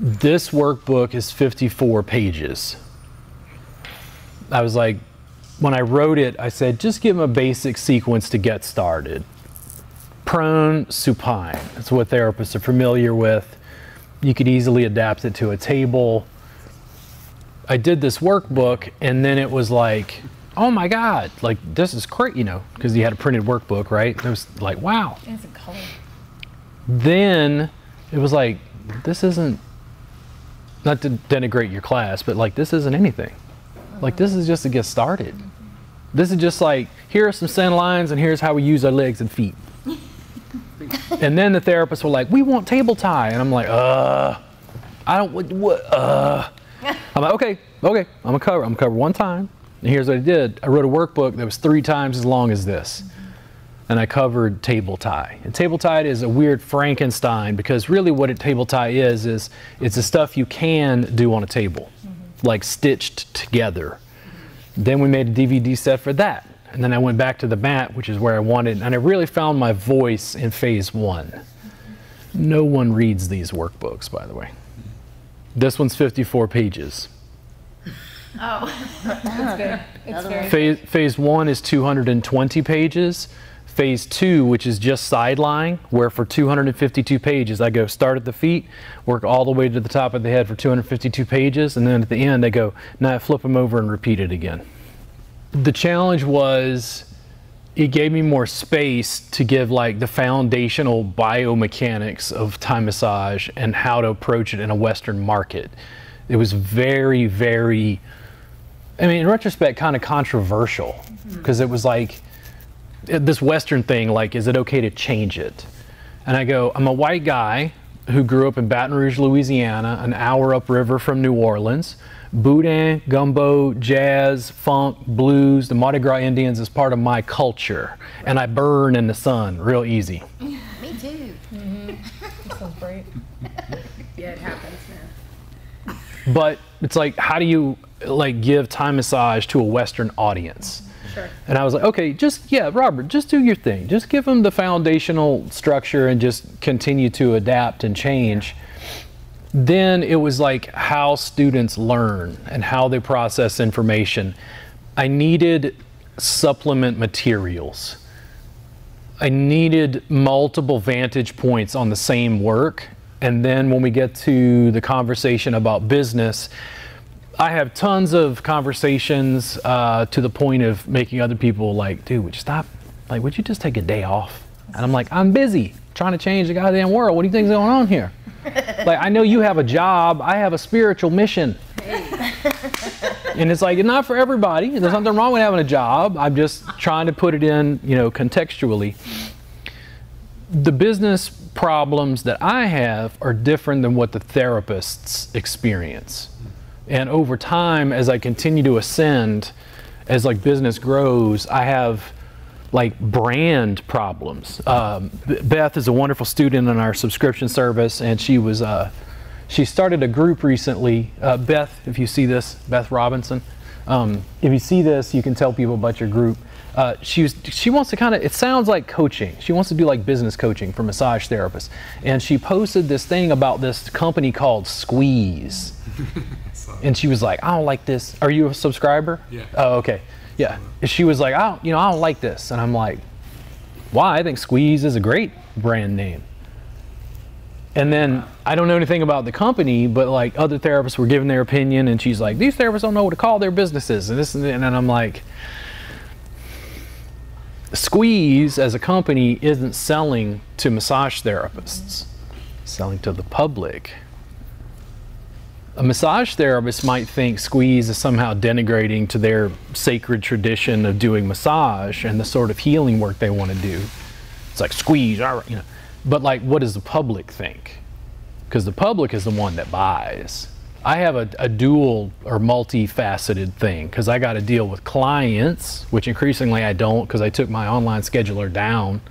This workbook is 54 pages. I was like, when I wrote it, I said, just give them a basic sequence to get started. Prone, supine. That's what therapists are familiar with. You could easily adapt it to a table. I did this workbook, and then it was like, oh my God, like this is great, you know, because you had a printed workbook, right? It was like, wow. It's a color. Then it was like, this isn't, not to denigrate your class, but like this isn't anything. Like this is just to get started. This is just like, here are some center lines and here's how we use our legs and feet. And then the therapists were like, we want table tie. And I'm like, I don't, I'm like, okay, I'm gonna cover one time. And here's what I did. I wrote a workbook that was 3 times as long as this. And I covered table tie. And table tie is a weird Frankenstein, because really what a table tie is it's the stuff you can do on a table, like stitched together. Then we made a DVD set for that. And then I went back to the mat, which is where I wanted, and I really found my voice in phase 1. No one reads these workbooks, by the way. This one's 54 pages. Oh, that's good. It's very Phase 1 is 220 pages. Phase 2, which is just sideline, where for 252 pages, I go start at the feet, work all the way to the top of the head for 252 pages, and then at the end I go, now flip them over and repeat it again. The challenge was, it gave me more space to give like the foundational biomechanics of Thai massage and how to approach it in a Western market. It was very, very, I mean, in retrospect, kind of controversial, because it was like, this Western thing, like, is it okay to change it? And I go, I'm a white guy who grew up in Baton Rouge, Louisiana, an hour upriver from New Orleans. Boudin, gumbo, jazz, funk, blues, the Mardi Gras Indians is part of my culture. And I burn in the sun real easy. Me too. That sounds great. Yeah, it happens, man. But it's like, how do you like give Thai massage to a Western audience? Sure. And I was like, okay, Robert, just do your thing. Just give them the foundational structure and just continue to adapt and change. Then it was like how students learn and how they process information. I needed supplement materials. I needed multiple vantage points on the same work. And then when we get to the conversation about business, I have tons of conversations to the point of making other people like, dude, would you stop? Like, would you just take a day off? And I'm like, I'm busy trying to change the goddamn world. What do you think's going on here? Like, I know you have a job. I have a spiritual mission. And it's like, it's not for everybody. There's nothing wrong with having a job. I'm just trying to put it in, you know, contextually. The business problems that I have are different than what the therapists experience. And over time, as I continue to ascend, as like business grows, I have like brand problems. Beth is a wonderful student in our subscription service, and she started a group recently. Beth, if you see this, Beth Robinson, if you see this, you can tell people about your group. She wants to kind of, it sounds like coaching. She wants to do like business coaching for massage therapists. And she posted this thing about this company called Squeeze. And she was like, I don't like this. Are you a subscriber? Yeah. Oh, okay. Yeah. She was like, I don't like this. And I'm like, why? I think Squeeze is a great brand name. And then I don't know anything about the company, but like other therapists were giving their opinion, and she's like, these therapists don't know what to call their businesses, and this and that. And I'm like, Squeeze as a company isn't selling to massage therapists, it's selling to the public. A massage therapist might think Squeeze is somehow denigrating to their sacred tradition of doing massage and the sort of healing work they want to do. It's like Squeeze, you know. But like, what does the public think? Because the public is the one that buys. I have a dual or multifaceted thing, because I got to deal with clients, which increasingly I don't, because I took my online scheduler down.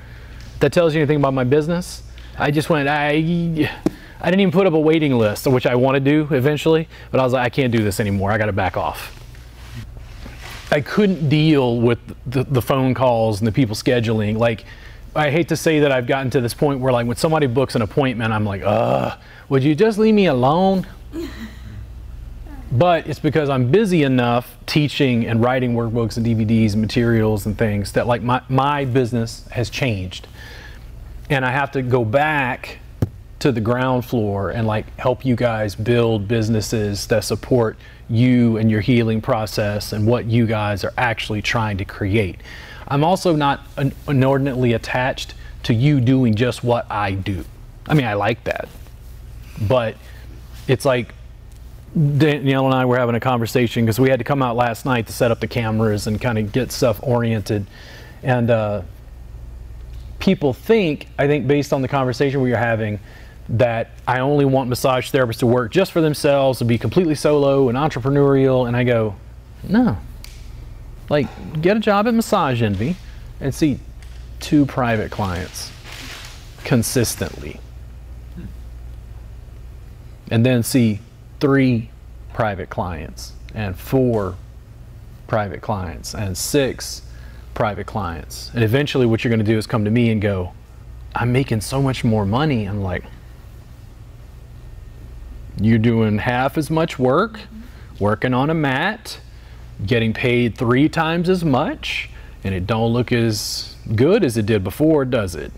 If that tells you anything about my business? I just went, I didn't even put up a waiting list, which I want to do eventually, but I was like, I can't do this anymore. I got to back off. I couldn't deal with the phone calls and the people scheduling. Like, I hate to say that I've gotten to this point where, like, when somebody books an appointment, I'm like, would you just leave me alone? But it's because I'm busy enough teaching and writing workbooks and DVDs and materials and things that, like, my business has changed. And I have to go back to the ground floor and, like, help you guys build businesses that support you and your healing process and what you guys are actually trying to create. I'm also not inordinately attached to you doing just what I do. I mean, I like that. But it's like Danielle and I were having a conversation because we had to come out last night to set up the cameras and kind of get stuff oriented. And people think, I think based on the conversation we were having, that I only want massage therapists to work just for themselves, to be completely solo and entrepreneurial. And I go, no. Like, get a job at Massage Envy and see 2 private clients consistently. And then see 3 private clients and 4 private clients and 6 private clients. And eventually what you're going to do is come to me and go, I'm making so much more money. I'm like, you're doing half as much work, working on a mat, getting paid 3 times as much, and it don't look as good as it did before, does it?